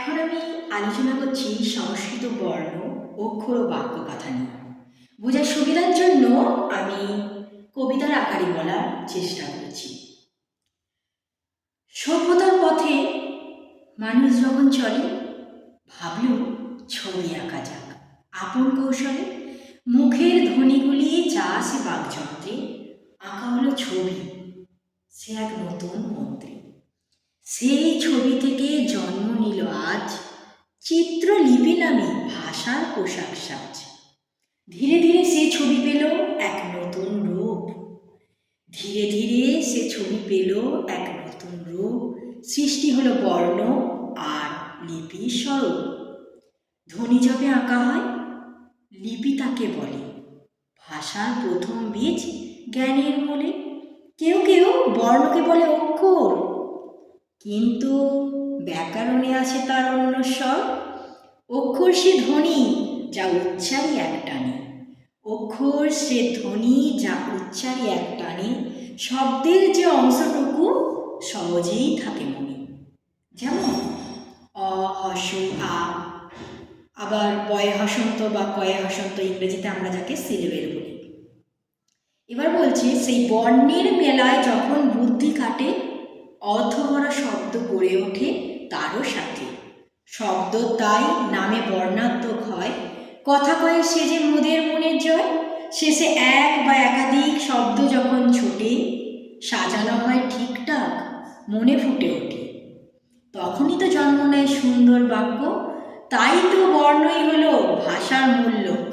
এখন আমি আলোচনা করছি সংস্কৃত বর্ণ, অক্ষর ও বাক্য কথা নিয়ে। বোঝার সুবিধার জন্য আমি কবিতার আকারে বলার চেষ্টা করছি। সভ্যতার পথে মানুষ যখন চলে, ভাবল ছবি আঁকা যাক। আপন কৌশলে মুখের ধ্বনিগুলি যা আসে বাকযন্ত্রে, আঁকা হলো ছবি। সে এক নতুন মন্ত্রী। সেই ছবি থেকে জন্ম নিল আজ চিত্রলিপি নামে ভাষার পোশাক সাজ। ধীরে ধীরে সে ছবি পেল এক নতুন রূপ। ধীরে ধীরে সে ছবি পেল এক নতুন রূপ। সৃষ্টি হলো বর্ণ আর লিপি স্বরূপ। ধ্বনি যবে আঁকা হয়, লিপি তাকে বলে। ভাষার প্রথম বীজ জ্ঞানের মূলে। কেউ কেউ বর্ণকে বলে অক্ষর, কিন্তু ব্যাকরণে আছে তার অন্য স্বর। অক্ষর সে ধ্বনি যা উচ্চারি এক টানে। অক্ষর সে ধ্বনি যা উচ্চারি এক টানে। শব্দের যে অংশটুকু সহজেই থাকে মনে, যেমন অ, হস্য, আ। আবার বয়ে হসন্ত বা কয়ে হসন্ত, ইংরেজিতে আমরা যাকে সিলেবেল বলি। এবার বলছি, সেই বর্ণের মেলায় যখন বুদ্ধি কাটে, অর্থভরা শব্দ গড়ে ওঠে তারও সাথে। শব্দ তাই নামে বর্ণাত্মক হয়। কথা কয়ে সে যে মোদের মনের জয়। শেষে এক বা একাধিক শব্দ যখন ছোটে, সাজানো হয় ঠিকঠাক, মনে ফুটে ওঠে। তখনই তো জন্ম নেয় সুন্দর বাক্য। তাই তো বর্ণই হলো ভাষার মূল লক্ষ্য।